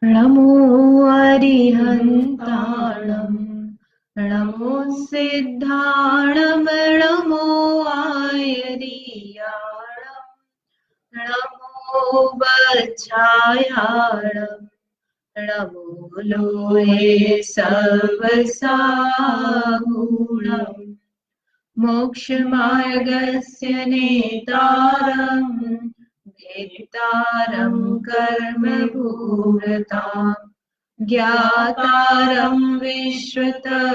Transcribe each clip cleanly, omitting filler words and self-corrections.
नमो अरिहन्ताणं नमो सिद्धाणं नमो आयर्याणं नमो वज्रायाणं नमो लोहे सर्वसाहूणम् मोक्षमार्गस्य नेतारं भेदितारं कर्मभूरताम् ज्ञातारं विश्वतर्वाणां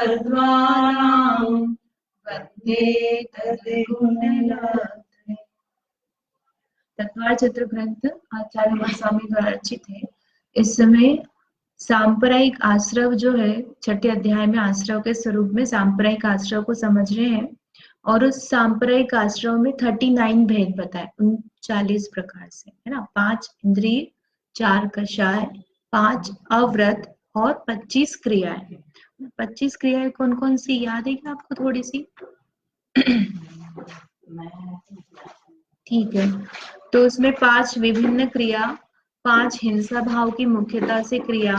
वन्दे तद्गुणगात्रम्। तत्वार चित्र ग्रंथ आचार्य महास्वामी द्वारा रचित है। इस समय सांप्रदायिक आश्रव जो है, छठे अध्याय में आश्रव के स्वरूप में सांप्रदायिक आश्रव को समझ रहे हैं और उस सांप्रदायिक आश्रव में 39 भेद बताए 39 प्रकार से, है ना। 5 इंद्रिय, 4 कषाय, 5 अव्रत और 25 क्रियाएं। 25 क्रियाएं कौन कौन सी याद है क्या आपको थोड़ी सी? ठीक है, तो उसमें 5 विभिन्न क्रिया, 5 हिंसा भाव की मुख्यता से क्रिया,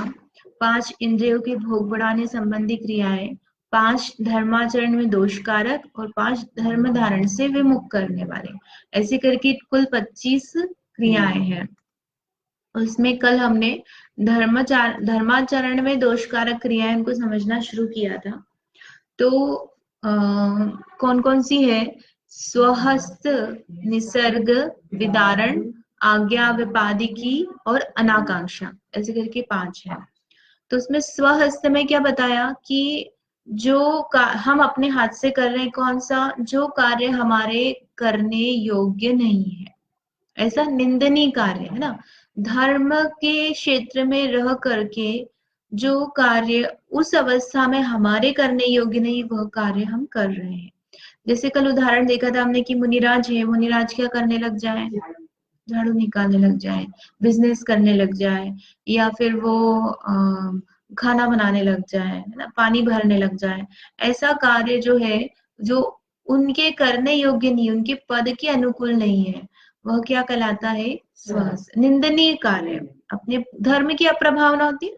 5 इंद्रियों के भोग बढ़ाने संबंधी क्रियाएं, 5 धर्माचरण में दोषकारक और 5 धर्म धारण से विमुख करने वाले, ऐसे करके कुल 25 क्रियाएं हैं। उसमें कल हमने धर्माचरण में दोषकारक क्रियाएं को समझना शुरू किया था। तो कौन कौन सी है? स्वहस्त, निसर्ग, विदारण, आज्ञा विपादिकी और अनाकांक्षा, ऐसे करके 5 है। तो उसमें स्वहस्त में क्या बताया कि जो हम अपने हाथ से कर रहे हैं, कौन सा? जो कार्य हमारे करने योग्य नहीं है, ऐसा निंदनीय कार्य है ना। धर्म के क्षेत्र में रह करके जो कार्य उस अवस्था में हमारे करने योग्य नहीं, वह कार्य हम कर रहे हैं। जैसे कल उदाहरण देखा था हमने कि मुनिराज है, मुनिराज क्या करने लग जाए? झाड़ू निकालने लग जाए, बिजनेस करने लग जाए, या फिर वो खाना बनाने लग जाए, है ना, पानी भरने लग जाए। ऐसा कार्य जो है, जो उनके करने योग्य नहीं, उनके पद के अनुकूल नहीं है, वह क्या कहलाता है? स्वहस्त, निंदनीय कार्य। अपने धर्म की अप्रभावना होती है,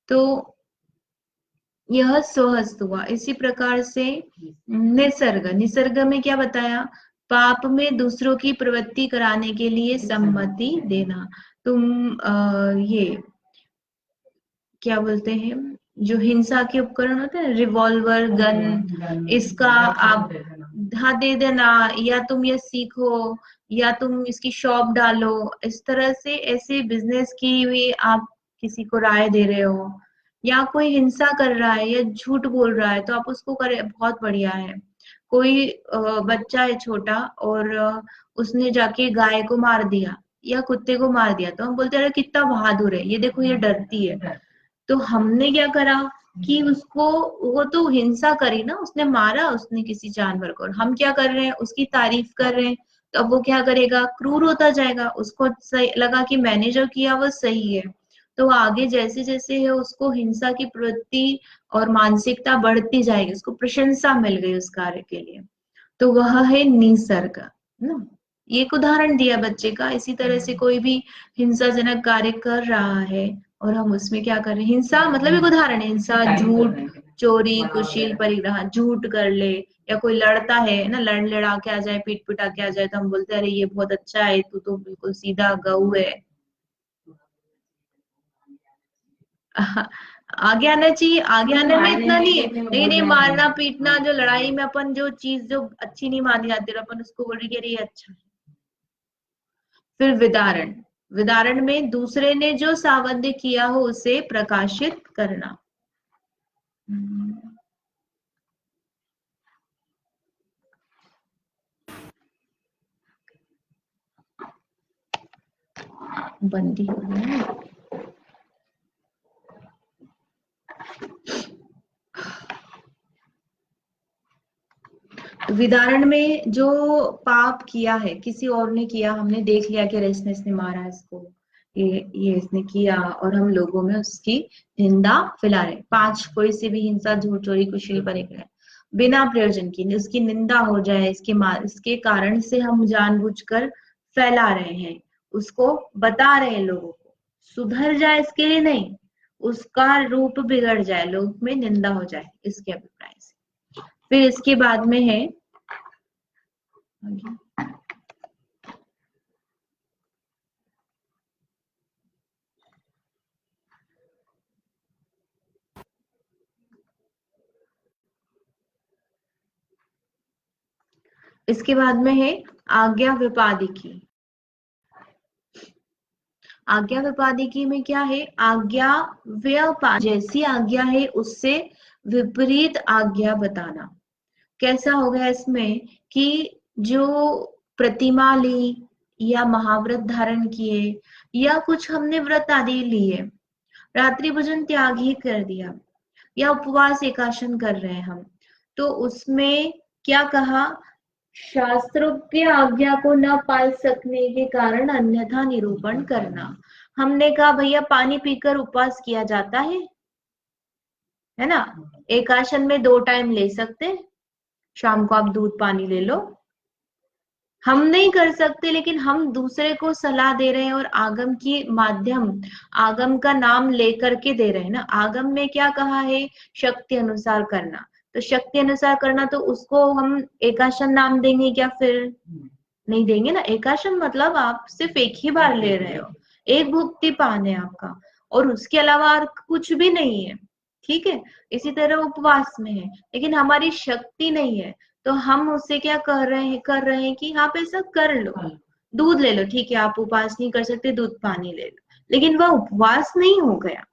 तो यह स्वहस्त हुआ। इसी प्रकार से निसर्ग, निसर्ग में क्या बताया? पाप में दूसरों की प्रवृत्ति कराने के लिए सम्मति देना। तुम ये क्या बोलते हैं, जो हिंसा के उपकरण होते हैं, रिवॉल्वर, गन, इसका आप हाँ दे देना, या तुम ये सीखो, या तुम इसकी शॉप डालो, इस तरह से ऐसे बिजनेस की भी आप किसी को राय दे रहे हो, या कोई हिंसा कर रहा है या झूठ बोल रहा है तो आप उसको करे, बहुत बढ़िया है। कोई बच्चा है छोटा और उसने जाके गाय को मार दिया या कुत्ते को मार दिया, तो हम बोलते हैं अरे कितना बहादुर है, ये देखो ये डरती है। तो हमने क्या करा कि उसको, वो तो हिंसा करी ना, उसने मारा, उसने किसी जानवर को, और हम क्या कर रहे हैं? उसकी तारीफ कर रहे हैं। तो अब वो क्या करेगा? क्रूर होता जाएगा। उसको सही लगा कि मैंने जो किया वो सही है, तो आगे जैसे जैसे है उसको हिंसा की प्रवृत्ति और मानसिकता बढ़ती जाएगी, उसको प्रशंसा मिल गई उस कार्य के लिए, तो वह है निसर्ग ना। ये एक उदाहरण दिया बच्चे का। इसी तरह से कोई भी हिंसाजनक कार्य कर रहा है और हम उसमें क्या कर रहे हैं? हिंसा मतलब एक उदाहरण है, हिंसा, झूठ, चोरी, कुशील परिग्रह, झूठ कर ले, या कोई लड़ता है ना, लड़ लड़ा के आ जाए, पीट पिटा के आ जाए, तो हम बोलते हैं अरे ये बहुत अच्छा है, तू तो बिल्कुल सीधा गऊ है। आगे आना चाहिए, आगे आने में इतना नहीं है, लेकिन ये मारना पीटना, जो लड़ाई में अपन जो चीज जो अच्छी नहीं मानी जाती, और अपन उसको बोल रही कि अरे ये अच्छा है। फिर विदारण, विदारण में दूसरे ने जो सावध्य किया हो उसे प्रकाशित करना। बंदी हो गया। विदारण में जो पाप किया है, किसी और ने किया, हमने देख लिया कि अरे इसने मारा इसको, ये इसने किया, और हम लोगों में उसकी निंदा फैला रहे। 5, कोई सी भी हिंसा, झूठ, चोरी, कुशील परिग्रह, बिना प्रयोजन की उसकी निंदा हो जाए, इसके कारण से हम जानबूझकर फैला रहे हैं, उसको बता रहे हैं लोगों को, सुधर जाए इसके लिए नहीं, उसका रूप बिगड़ जाए, लोक में निंदा हो जाए, इसके अभिप्राय से। फिर इसके बाद में है इसके बाद में है आज्ञा विपादिकी। आज्ञा विपादिकी में क्या है? आज्ञा व्यापा, जैसी आज्ञा है उससे विपरीत आज्ञा बताना। कैसा हो गया इसमें कि जो प्रतिमा ली या महाव्रत धारण किए या कुछ हमने व्रत आदि लिए, रात्रि भोजन त्याग ही कर दिया या उपवास एकाशन कर रहे हैं हम, तो उसमें क्या कहा? शास्त्रों की आज्ञा को न पाल सकने के कारण अन्यथा निरूपण करना। हमने कहा भैया पानी पीकर उपवास किया जाता है ना? एकाशन में 2 टाइम ले सकते, शाम को आप दूध पानी ले लो। हम नहीं कर सकते, लेकिन हम दूसरे को सलाह दे रहे हैं और आगम की माध्यम, आगम का नाम लेकर के दे रहे हैं ना। आगम में क्या कहा है? शक्ति अनुसार करना। तो शक्ति अनुसार करना, तो उसको हम एकाशन नाम देंगे क्या? फिर नहीं देंगे ना। एकाशन मतलब आप सिर्फ एक ही बार ले रहे हो, एक भुक्ति पान है आपका, और उसके अलावा और कुछ भी नहीं है। ठीक है, इसी तरह उपवास में है, लेकिन हमारी शक्ति नहीं है, तो हम उससे क्या कर रहे हैं कि आप ऐसा कर लो, दूध ले लो। ठीक है, आप उपवास नहीं कर सकते, दूध पानी ले लो, लेकिन वह उपवास नहीं हो गया।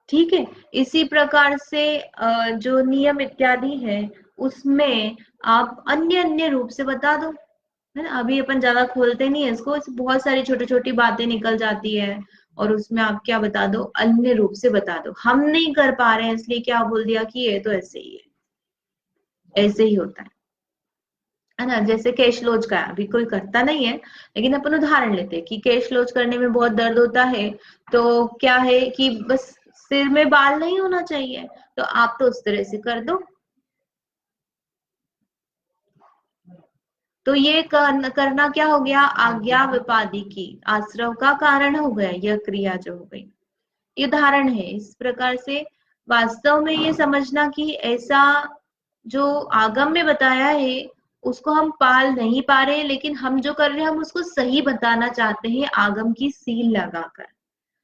ठीक है, इसी प्रकार से जो नियम इत्यादि है उसमें आप अन्य अन्य रूप से बता दो, है ना। अभी अपन ज्यादा खोलते नहीं है इसको, बहुत सारी छोटी छोटी बातें निकल जाती है, और उसमें आप क्या बता दो? अन्य रूप से बता दो। हम नहीं कर पा रहे हैं इसलिए क्या बोल दिया कि ये तो ऐसे ही है, ऐसे ही होता है ना। जैसे केश लोच का, अभी कोई करता नहीं है, लेकिन अपन उदाहरण लेते हैं कि केश लोच करने में बहुत दर्द होता है, तो क्या है कि बस सिर में बाल नहीं होना चाहिए, तो आप तो उस तरह से कर दो। तो ये करना क्या हो गया? आज्ञा विपादी की, आश्रव का कारण हो गया यह क्रिया जो हो गई। ये उदाहरण है। इस प्रकार से वास्तव में ये समझना कि ऐसा जो आगम में बताया है उसको हम पाल नहीं पा रहे, लेकिन हम जो कर रहे हैं हम उसको सही बताना चाहते हैं आगम की सील लगाकर।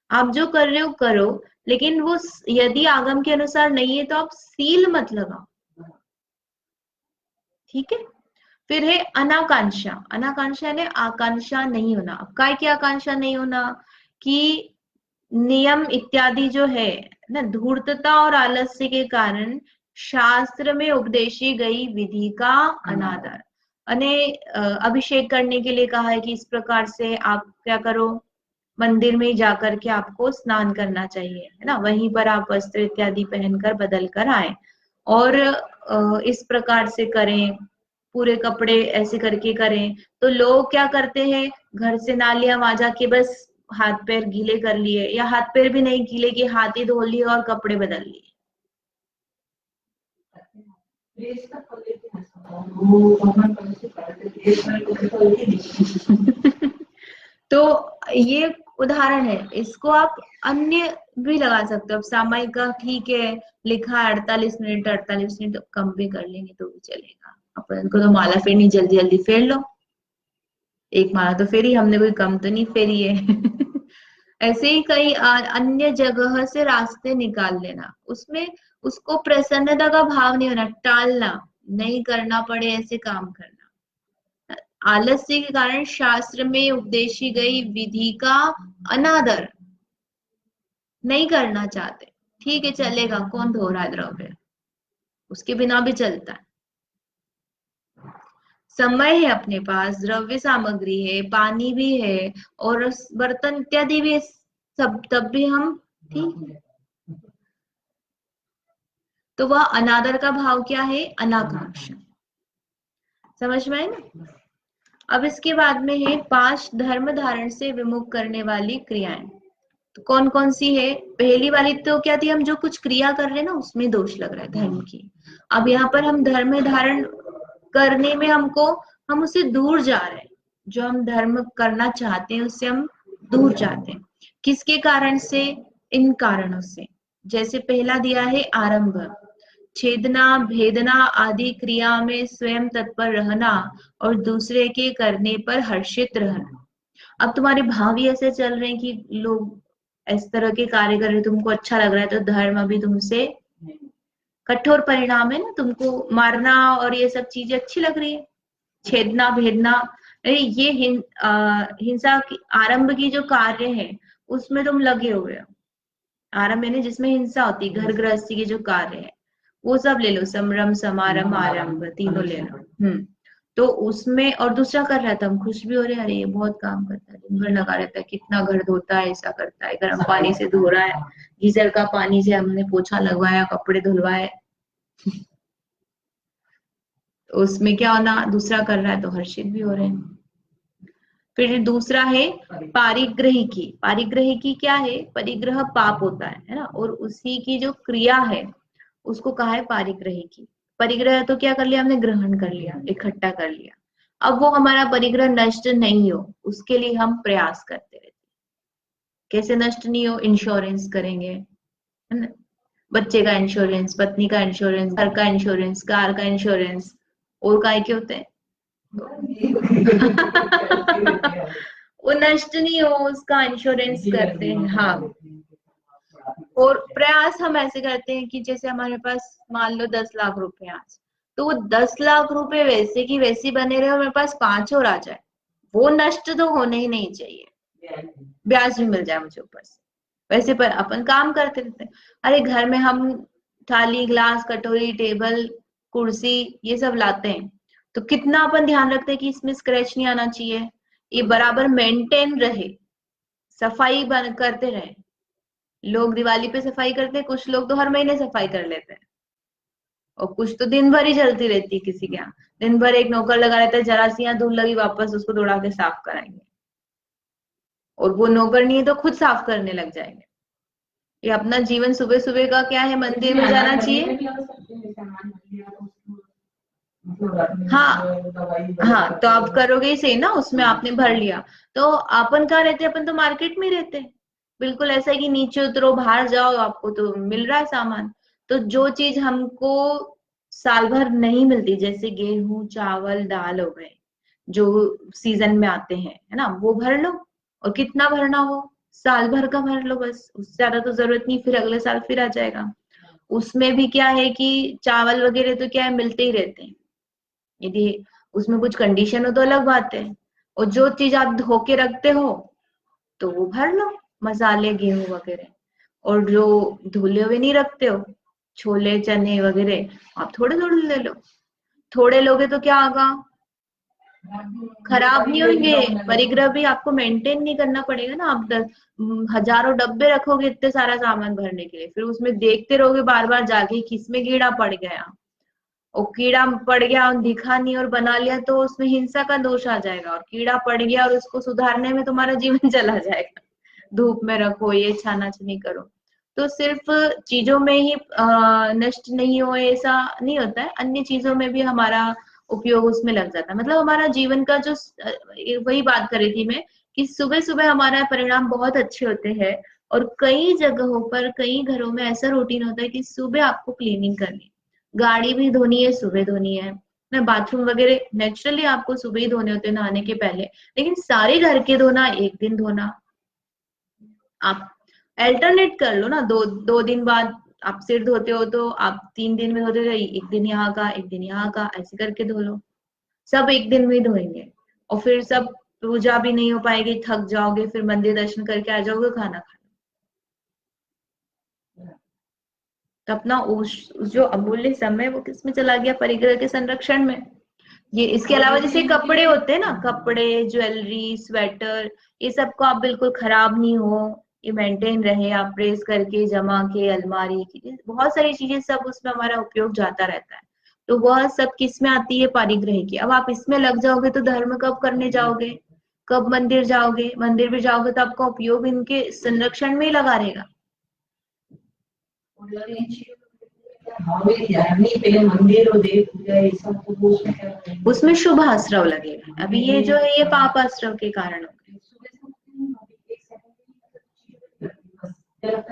आप जो कर रहे हो करो, लेकिन वो यदि आगम के अनुसार नहीं है तो आप सील मत लगाओ। ठीक है। फिर है अनाकांक्षा। अनाकांक्षा यानी आकांक्षा नहीं होना। अब काय की आकांक्षा नहीं होना? कि नियम इत्यादि जो है ना, धूर्तता और आलस्य के कारण शास्त्र में उपदेशी गई विधि का अनादर। अने अभिषेक करने के लिए कहा है कि इस प्रकार से आप क्या करो, मंदिर में जाकर के आपको स्नान करना चाहिए, है ना। वहीं पर आप वस्त्र इत्यादि पहनकर बदल कर आए, और इस प्रकार से करें, पूरे कपड़े ऐसे करके करें। तो लोग क्या करते हैं, घर से ना लिया वहां जाके बस हाथ पैर गीले कर लिए, या हाथ पैर भी नहीं गीले कि हाथ ही धो लिए और कपड़े बदल लिए। तो ये उदाहरण है, इसको आप अन्य भी लगा सकते हो। अब सामायिक का ठीक है, लिखा है 48 मिनट, 48 मिनट कम भी कर लेंगे तो भी चलेगा। अपन को तो माला फेरनी, जल्दी जल्दी फेर लो, एक माला तो फेरी हमने, कोई कम तो नहीं फेरी है। ऐसे ही कई अन्य जगह से रास्ते निकाल लेना, उसमें उसको प्रसन्नता का भाव नहीं होना, टालना, नहीं करना पड़े ऐसे काम करना। आलस्य के कारण शास्त्र में उपदेशी गई विधि का अनादर नहीं करना चाहते। ठीक है, चलेगा, कौन धो रहा है द्रव्य, उसके बिना भी चलता है। समय है अपने पास, द्रव्य सामग्री है, पानी भी है, और बर्तन इत्यादि भी है, सब तब भी हम ठीक है। तो वह अनादर का भाव क्या है? अनाकांक्षा। समझ में आए ना। अब इसके बाद में है 5 धर्म धारण से विमुख करने वाली क्रियाएं। तो कौन कौन सी है? पहली वाली तो क्या थी, हम जो कुछ क्रिया कर रहे हैं ना उसमें दोष लग रहा है धर्म की। अब यहाँ पर हम धर्म धारण करने में हमको, हम उससे दूर जा रहे हैं, जो हम धर्म करना चाहते हैं उससे हम दूर जाते हैं। किसके कारण से? इन कारणों से। जैसे पहला दिया है आरंभ, छेदना भेदना आदि क्रिया में स्वयं तत्पर रहना और दूसरे के करने पर हर्षित रहना। अब तुम्हारे भाव ही ऐसे चल रहे हैं कि लोग इस तरह के कार्य कर रहे हैं, तुमको अच्छा लग रहा है, तो धर्म अभी तुमसे कठोर परिणाम है ना, तुमको मारना और ये सब चीजें अच्छी लग रही है, छेदना भेदना। अरे ये हिंसा की आरंभ की जो कार्य है उसमें तुम लगे हुए हो। आरंभ यानी जिसमें हिंसा होती है, घर गृहस्थी के जो कार्य है वो सब ले लो, संरम समारंभ आरंभ तीनों ले लो। तो उसमें और दूसरा कर रहा था, हम खुश भी हो रहे हैं, अरे ये बहुत काम करता है, दिन भर लगा रहता है, कितना घर धोता है, ऐसा करता है, गर्म पानी से धो रहा है, गीजर का पानी से हमने पोछा लगवाया, कपड़े धुलवाए। तो उसमें क्या होना, दूसरा कर रहा है तो हर्षित भी हो रहे हैं। फिर दूसरा है पारिग्रहिकी। पारिग्रहिकी क्या है? परिग्रह पाप होता है ना, और उसी की जो क्रिया है उसको कहा है पारिग्रहिकी। परिग्रह तो क्या कर लिया हमने, ग्रहण कर लिया, इकट्ठा कर लिया। अब वो हमारा परिग्रह नष्ट नहीं हो उसके लिए हम प्रयास करते रहते। कैसे नष्ट नहीं हो? इंश्योरेंस करेंगे, है ना, बच्चे का इंश्योरेंस, पत्नी का इंश्योरेंस, घर का इंश्योरेंस, कार का इंश्योरेंस, और काय के होते हैं वो नष्ट नहीं हो उसका इंश्योरेंस करते हैं। हाँ, और प्रयास हम ऐसे करते हैं कि जैसे हमारे पास मान लो 10 लाख रुपए आज, तो वो 10 लाख रुपए वैसे की वैसी बने रहे और मेरे पास 5 और आ जाए, वो नष्ट तो होने ही नहीं चाहिए, ब्याज भी मिल जाए मुझे ऊपर से। वैसे पर अपन काम करते रहते हैं। अरे घर में हम थाली ग्लास कटोरी टेबल कुर्सी ये सब लाते हैं, तो कितना अपन ध्यान रखते हैं कि इसमें स्क्रैच नहीं आना चाहिए, ये बराबर मेंटेन रहे, सफाई बन करते रहे। लोग दिवाली पे सफाई करते हैं, कुछ लोग तो हर महीने सफाई कर लेते हैं, और कुछ तो दिन भर ही चलती रहती है किसी के यहाँ। दिन भर एक नौकर लगा रहता है, जरा सी यहाँ धूल लगी वापस उसको दौड़ा के साफ कराएंगे, और वो नौकर नहीं है तो खुद साफ करने लग जाएंगे। ये अपना जीवन सुबह सुबह का क्या है, मंदिर में जाना चाहिए। हाँ हाँ, तो आप करोगे ही सही ना, उसमें आपने भर लिया। तो अपन कहाँ रहते हैं, अपन तो मार्केट में रहते हैं। बिल्कुल ऐसा है कि नीचे उतरो बाहर जाओ आपको तो मिल रहा है सामान। तो जो चीज हमको साल भर नहीं मिलती, जैसे गेहूं चावल दाल हो गए जो सीजन में आते हैं, है ना, वो भर लो। और कितना भरना हो, साल भर का भर लो बस, उससे ज्यादा तो जरूरत नहीं, फिर अगले साल फिर आ जाएगा। उसमें भी क्या है कि चावल वगैरह तो क्या है, मिलते ही रहते हैं। यदि उसमें कुछ कंडीशन हो तो अलग बात है। और जो चीज आप धो के रखते हो तो वो भर लो, मसाले गेहूं वगैरह। और जो धुले हुए नहीं रखते हो, छोले चने वगैरह, आप थोड़े थोड़े ले लो। थोड़े लोगे तो क्या होगा, खराब नहीं होंगे, परिग्रह भी आपको मेंटेन नहीं करना पड़ेगा ना। आप हजारों डब्बे रखोगे इतने सारा सामान भरने के लिए, फिर उसमें देखते रहोगे बार बार जाके किसमें कीड़ा पड़ गया, और कीड़ा पड़ गया और दिखा नहीं और बना लिया तो उसमें हिंसा का दोष आ जाएगा, और कीड़ा पड़ गया और उसको सुधारने में तुम्हारा जीवन चला जाएगा। धूप में रखो, ये छाना छानी करो। तो सिर्फ चीजों में ही नष्ट नहीं हो ऐसा नहीं होता है, अन्य चीजों में भी हमारा उपयोग उसमें लग जाता है। मतलब हमारा जीवन का जो वही बात कर रही थी मैं, कि सुबह सुबह हमारा परिणाम बहुत अच्छे होते हैं। और कई जगहों पर कई घरों में ऐसा रूटीन होता है कि सुबह आपको क्लीनिंग करनी, गाड़ी भी धोनी है सुबह धोनी है ना, बाथरूम वगैरह नेचुरली आपको सुबह ही धोने होते हैं नहाने के पहले, लेकिन सारे घर के धोना एक दिन धोना, आप अल्टरनेट कर लो ना, दो दो दिन बाद आप सिर धोते हो तो आप 3 दिन में धोते रहिए, एक दिन यहाँ का एक दिन यहाँ का, ऐसे करके धो लो। सब एक दिन में धोएंगे, और फिर सब पूजा भी नहीं हो पाएगी, थक जाओगे, फिर मंदिर दर्शन करके आ जाओगे, खाना खा। तो अपना उस जो अमूल्य समय वो किसमें चला गया, परिग्रह के संरक्षण में। ये इसके अलावा जैसे कपड़े होते हैं ना, कपड़े ज्वेलरी स्वेटर, ये सब को आप बिल्कुल खराब नहीं हो, ये मेंटेन रहे, आप प्रेस करके जमा के अलमारी की, बहुत सारी चीजें सब उसमें हमारा उपयोग जाता रहता है। तो वह सब किस में आती है, पारिग्रह की। अब आप इसमें लग जाओगे तो धर्म कब करने जाओगे, कब मंदिर जाओगे, मंदिर भी जाओगे तो आपका उपयोग इनके संरक्षण में ही लगा रहेगा। पहले मंदिर और देव पूजा ये सब तो उसमें शुभ आश्रव लगेगा। अभी ये जो है ये पाप आश्रव के कारण हो गए।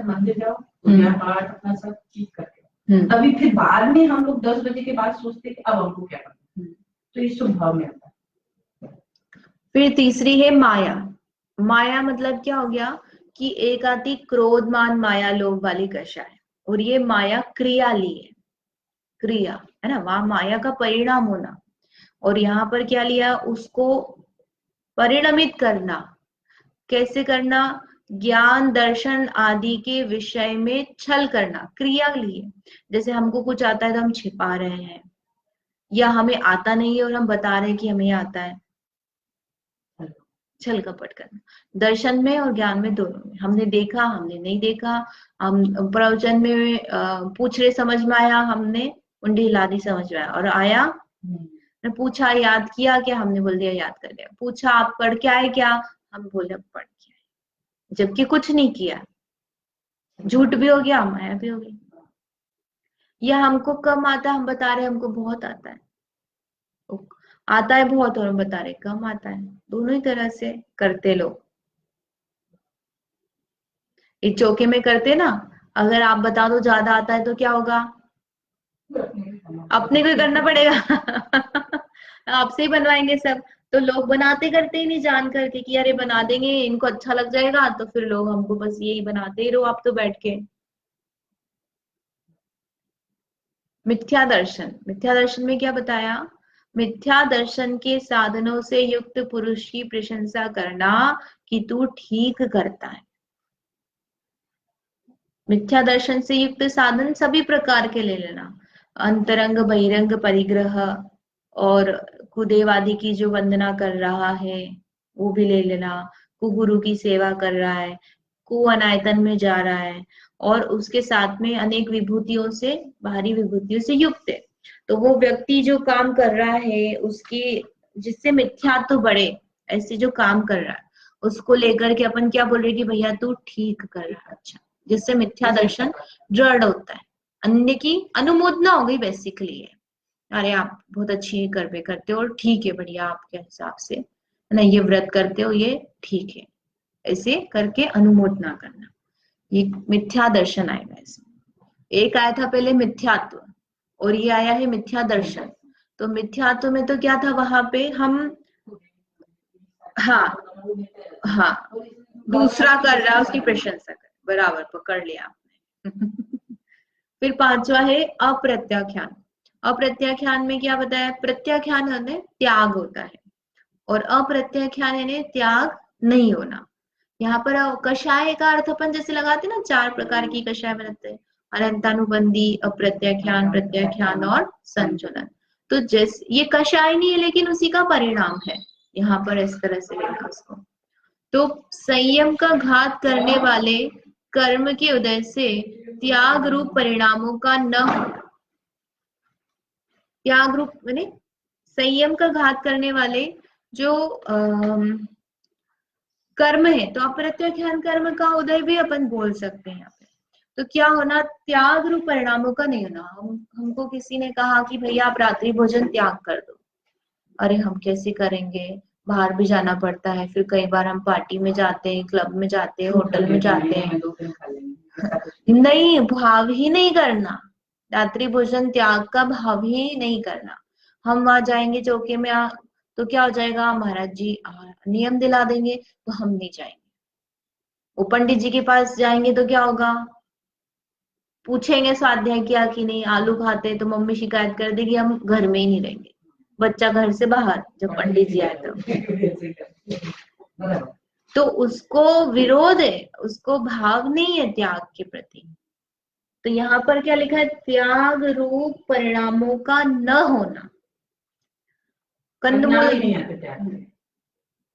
मंदिर जाओ, पूजा पाठ अपना सब चीज करते हो, तभी फिर बाद में हम लोग 10 बजे के बाद सोचते हैं कि अब हमको क्या करना है, तो ये शुभ भाव में आता है। फिर तीसरी है माया। माया मतलब क्या हो गया कि एक आती क्रोध मान माया लोभ वाली कषा है, और ये माया क्रिया ली है, क्रिया है ना, वहां माया का परिणाम होना, और यहाँ पर क्या लिया, उसको परिणमित करना। कैसे करना, ज्ञान दर्शन आदि के विषय में छल करना, क्रिया लिए। जैसे हमको कुछ आता है तो हम छिपा रहे हैं, या हमें आता नहीं है और हम बता रहे हैं कि हमें आता है, छल कपट करना। दर्शन में और ज्ञान में, दोनों में। हमने देखा, हमने नहीं देखा, हम प्रवचन में पूछ रहे समझ में आया, हमने उंडी हिला दी समझ में आया, और आया पूछा याद किया क्या, हमने बोल दिया याद कर लिया। पूछा आप पढ़ के आए क्या, हम बोले पढ़ के आए, जबकि कुछ नहीं किया। झूठ भी हो गया, माया भी हो गई। या हमको कम आता है, हम बता रहे हमको बहुत आता है, आता है बहुत और हम बता रहे कम आता है। दोनों ही तरह से करते लोग। एक चौके में करते ना, अगर आप बता दो ज्यादा आता है तो क्या होगा, अपने को ही करना पड़ेगा आपसे ही बनवाएंगे सब। तो लोग बनाते करते ही नहीं जान करके कि अरे बना देंगे, इनको अच्छा लग जाएगा, तो फिर लोग हमको बस यही बनाते ही रहो आप तो बैठ के। मिथ्या दर्शन। मिथ्या दर्शन में क्या बताया, मिथ्या दर्शन के साधनों से युक्त पुरुष की प्रशंसा करना कि तू ठीक करता है। मिथ्या दर्शन से युक्त साधन सभी प्रकार के ले लेना, अंतरंग बहिरंग परिग्रह, और कुदेवादि की जो वंदना कर रहा है वो भी ले लेना, कुगुरु की सेवा कर रहा है, कु अनायतन में जा रहा है, और उसके साथ में अनेक विभूतियों से, बाहरी विभूतियों से युक्त है। तो वो व्यक्ति जो काम कर रहा है उसकी, जिससे मिथ्यात्व बढ़े, ऐसे जो काम कर रहा है उसको लेकर के अपन क्या बोल रहे कि भैया तू ठीक कर रहा है, अच्छा, जिससे मिथ्या दर्शन दृढ़ होता है। अन्य की अनुमोदना हो गई बेसिकली है, अरे आप बहुत अच्छी कर्मे करते हो और ठीक है, बढ़िया, आपके हिसाब से है ना, ये व्रत करते हो ये ठीक है, ऐसे करके अनुमोदना करना, ये मिथ्या दर्शन आएगा इसमें। एक आया था पहले मिथ्यात्व, और ये आया है मिथ्या दर्शन। तो मिथ्यात्व में तो क्या था, वहां पे हम, हाँ हाँ, दूसरा कर रहा है उसकी प्रशंसा कर, बराबर पकड़ लिया आपने फिर पांचवा है अप्रत्याख्यान। अप्रत्याख्यान में क्या बताया, प्रत्याख्यान यानी त्याग होता है, और अप्रत्याख्यान यानी त्याग नहीं होना। यहाँ पर कषाय का अर्थ अपन जैसे लगाते ना, 4 प्रकार की कषाय बनाते हैं, अनंतानुबंधी, अप्रत्याख्यान, प्रत्याख्यान और संचलन। तो जैसे ये कषाय नहीं है लेकिन उसी का परिणाम है, यहाँ पर इस तरह से लेना उसको। तो संयम का घात करने वाले कर्म के उदय से त्याग रूप परिणामों का न, त्याग रूप माने संयम का घात करने वाले जो कर्म है, तो अप्रत्याख्यान कर्म का उदय भी अपन बोल सकते हैं यहाँ पे। तो क्या होना, त्याग रूप परिणामों का नहीं होना। हमको किसी ने कहा कि भैया आप रात्रि भोजन त्याग कर दो, अरे हम कैसे करेंगे, बाहर भी जाना पड़ता है, फिर कई बार हम पार्टी में जाते हैं, क्लब में जाते हैं, होटल में जाते हैं, नहीं, भाव ही नहीं करना, रात्रि भोजन त्याग का भाव ही नहीं करना। हम वहां जाएंगे चौके में तो क्या हो जाएगा, महाराज जी नियम दिला देंगे, तो हम नहीं जाएंगे। वो पंडित जी के पास जाएंगे तो क्या होगा, पूछेंगे स्वाध्याय किया कि नहीं, आलू खाते तो मम्मी शिकायत कर देगी, हम घर में ही नहीं रहेंगे, बच्चा घर से बाहर जब पंडित जी आए तो उसको विरोध है, उसको भाव नहीं है त्याग के प्रति। तो यहाँ पर क्या लिखा है, त्याग रूप परिणामों का न होना। कंदमूल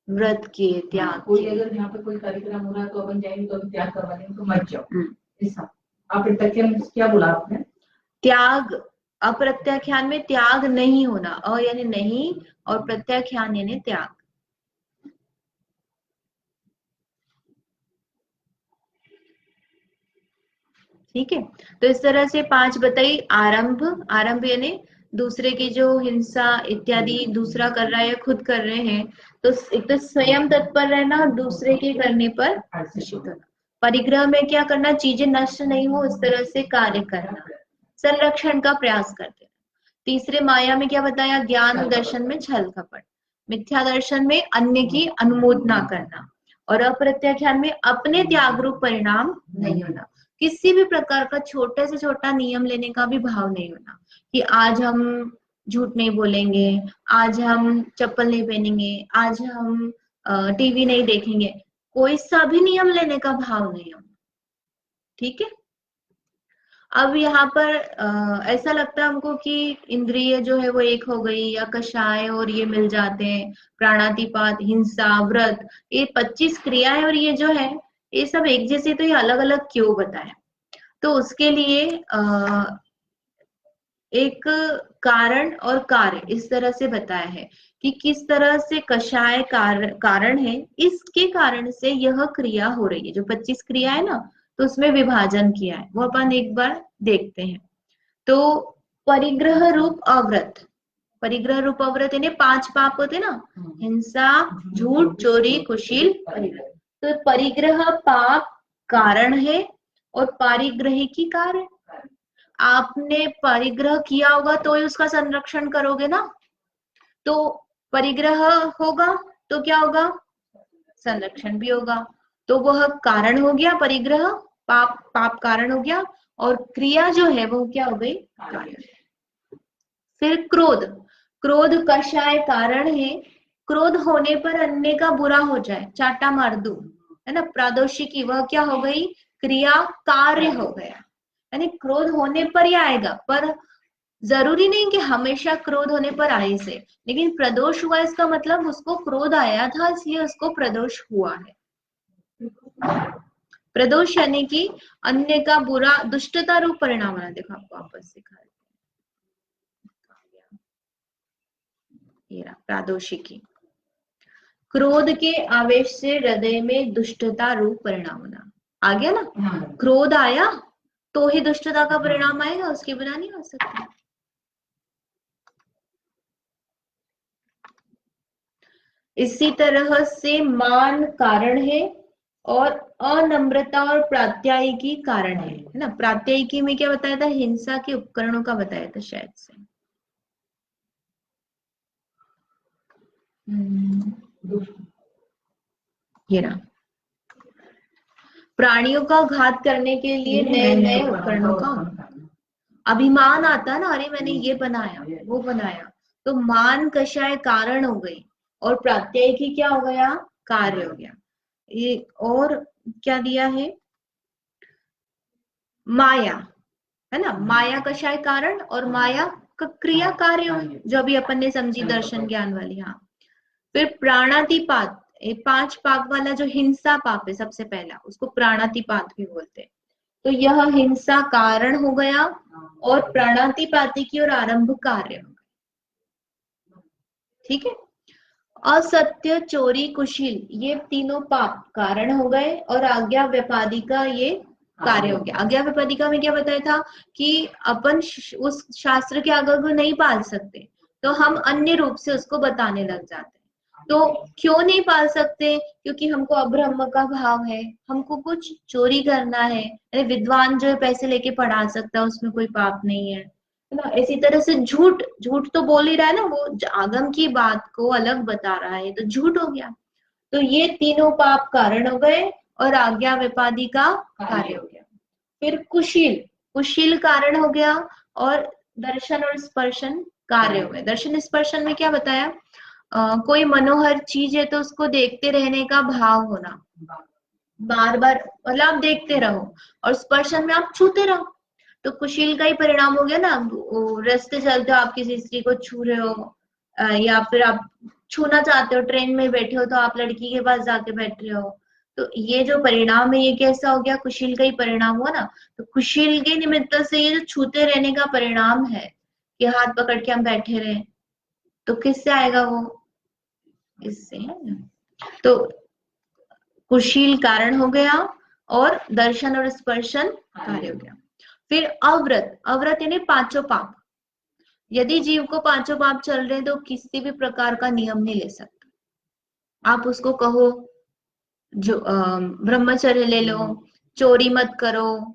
व्रत के त्याग, कोई अगर यहाँ पे कोई कार्यक्रम हो रहा है तो अपन जाएंगे तो त्याग करवा देंगे तो मत जाओ, ऐसा। अप्रत्याख्यान क्या बोला आपने, त्याग, अप्रत्याख्यान में त्याग नहीं होना, अ यानी नहीं और प्रत्याख्यान यानी त्याग। ठीक है। तो इस तरह से 5 बताई। आरंभ, आरंभ यानी दूसरे की जो हिंसा इत्यादि दूसरा कर रहा है या खुद कर रहे हैं, तो एक तो स्वयं तत्पर रहना और दूसरे के करने पर हर्षित होना। परिग्रह में क्या करना, चीजें नष्ट नहीं हो इस तरह से कार्य करना, संरक्षण का प्रयास करते हैं। तीसरे माया में क्या बताया, ज्ञान दर्शन में छल कपट, मिथ्या दर्शन में अन्य की अनुमोदना करना, और अप्रत्याख्यान में अपने त्याग रूप परिणाम नहीं होना। किसी भी प्रकार का छोटे से छोटा नियम लेने का भी भाव नहीं होना कि आज हम झूठ नहीं बोलेंगे, आज हम चप्पल नहीं पहनेंगे, आज हम टीवी नहीं देखेंगे, कोई सा भी नियम लेने का भाव नहीं होना। ठीक है। अब यहाँ पर ऐसा लगता है हमको कि इंद्रिय जो है वो एक हो गई, या कषाय और ये मिल जाते हैं, प्राणातिपात, हिंसा, व्रत, ये 25 क्रियाएं और ये जो है ये सब एक जैसे, तो ये अलग अलग क्यों बताया? तो उसके लिए एक कारण और कार्य इस तरह से बताया है कि किस तरह से कषाय कारण है, इसके कारण से यह क्रिया हो रही है। जो 25 क्रिया है ना, तो उसमें विभाजन किया है, वो अपन एक बार देखते हैं। तो परिग्रह रूप अव्रत, परिग्रह रूप अव्रत यानी 5 पाप होते ना, हिंसा, झूठ, चोरी, कुशील, परिग्रह। तो परिग्रह पाप कारण है और पारिग्रही की कार्य। आपने परिग्रह किया होगा तो ही उसका संरक्षण करोगे ना, तो परिग्रह होगा तो क्या होगा, संरक्षण भी होगा। तो वह कारण हो गया परिग्रह, पाप, पाप कारण हो गया, और क्रिया जो है वो क्या हो गई, कार्य। फिर क्रोध, क्रोध कषाय कारण है, क्रोध होने पर अन्य का बुरा हो जाए, चाटा मार दूं, है ना, प्रादोषिकी, वह क्या हो गई, क्रिया कार्य हो गया। यानी क्रोध होने पर ही आएगा, पर जरूरी नहीं कि हमेशा क्रोध होने पर आए से, लेकिन प्रदोष हुआ इसका मतलब उसको क्रोध आया था इसलिए उसको प्रदोष हुआ है। प्रदोष यानी कि अन्य का बुरा, दुष्टता रूप परिणाम आना। देखो आपको वापस सिखा प्रादोषिकी, क्रोध के आवेश से हृदय में दुष्टता रूप परिणाम होना। आ गया ना, क्रोध आया तो ही दुष्टता का परिणाम आएगा, उसके बिना नहीं हो सकता। इसी तरह से मान कारण है और अनम्रता और प्रात्यायिकी कारण है ना। प्रात्यायिकी में क्या बताया था, हिंसा के उपकरणों का बताया था शायद से। ये ना, प्राणियों का घात करने के लिए नए नए उपकरणों का अभिमान आता है ना, अरे मैंने ये बनाया वो बनाया, तो मान कषाय कारण हो गई और प्रात्यायिकी क्या हो गया, कार्य हो गया। ये और क्या दिया है, माया, है ना, माया कषाय कारण और माया क्रिया कार्य हो, जो अभी अपन ने समझी दर्शन ज्ञान वाली। हाँ, फिर प्राणातिपात, 5 पाप वाला जो हिंसा पाप है सबसे पहला, उसको प्राणातिपात भी बोलते हैं। तो यह हिंसा कारण हो गया और प्राणातिपाती की ओर आरंभ कार्य हो गया। ठीक है। असत्य, चोरी, कुशील, ये तीनों पाप कारण हो गए और आज्ञा व्यापादिका ये कार्य हो गया। आज्ञा व्यापादिका में क्या बताया था कि अपन उस शास्त्र के आज्ञा को नहीं पाल सकते, तो हम अन्य रूप से उसको बताने लग जाते हैं। तो क्यों नहीं पाल सकते, क्योंकि हमको अब्रह्म का भाव है, हमको कुछ चोरी करना है। अरे विद्वान जो है पैसे लेके पढ़ा सकता है, उसमें कोई पाप नहीं है ना। इसी तरह से झूठ, झूठ तो बोल ही रहा है ना, वो आगम की बात को अलग बता रहा है, तो झूठ हो गया। तो ये तीनों पाप कारण हो गए और आज्ञा विपादी का कार्य हो गया। फिर कुशील, कुशील कारण हो गया और दर्शन और स्पर्शन कार्य हो गए। दर्शन स्पर्शन में क्या बताया, कोई मनोहर चीज है तो उसको देखते रहने का भाव होना, बार बार, मतलब आप देखते रहो, और स्पर्शन में आप छूते रहो। तो कुशील का ही परिणाम हो गया ना, रास्ते चलते हो आप किसी स्त्री को छू रहे हो, या फिर आप छूना चाहते हो, ट्रेन में बैठे हो तो आप लड़की के पास जाके बैठ रहे हो, तो ये जो परिणाम है ये कैसा हो गया, कुशील का ही परिणाम हुआ ना। तो कुशील के निमित्त से ये जो छूते रहने का परिणाम है कि हाथ पकड़ के हम बैठे रहे, तो किससे आएगा वो, इससे है ना। तो कुशील कारण हो गया और दर्शन और स्पर्शन कार्य हो गया। फिर अव्रत, अव्रत यानी पांचों पाप। यदि जीव को पांचों पाप चल रहे हैं तो किसी भी प्रकार का नियम नहीं ले सकता। आप उसको कहो जो ब्रह्मचर्य ले लो, चोरी मत करो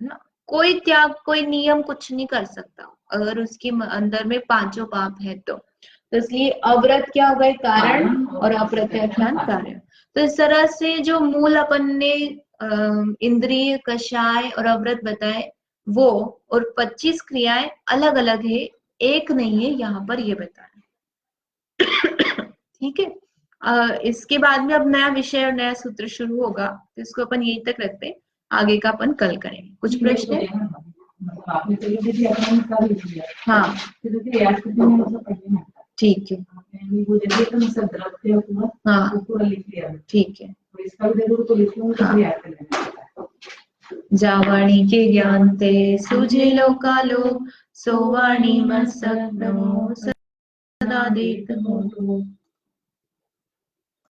ना, कोई त्याग, कोई नियम कुछ नहीं कर सकता अगर उसके अंदर में पांचों पाप है तो इसलिए अव्रत क्या हो गए कारण और अप्रत्याख्यान कार्य। तो इस तरह से जो मूल अपन ने इंद्रिय, कषाय और अव्रत बताए वो, और 25 क्रियाएं अलग अलग है, एक नहीं है यहाँ पर ये बताया। ठीक है, इसके बाद में अब नया विषय और नया सूत्र शुरू होगा, तो इसको अपन यहीं तक रखते हैं, आगे का अपन कल करेंगे। कुछ प्रश्न है? हाँ ठीक है, हाँ ठीक है, जावाणी के ज्ञान ते सूझे लोकालो, सोवाणी मत सदा देत हो।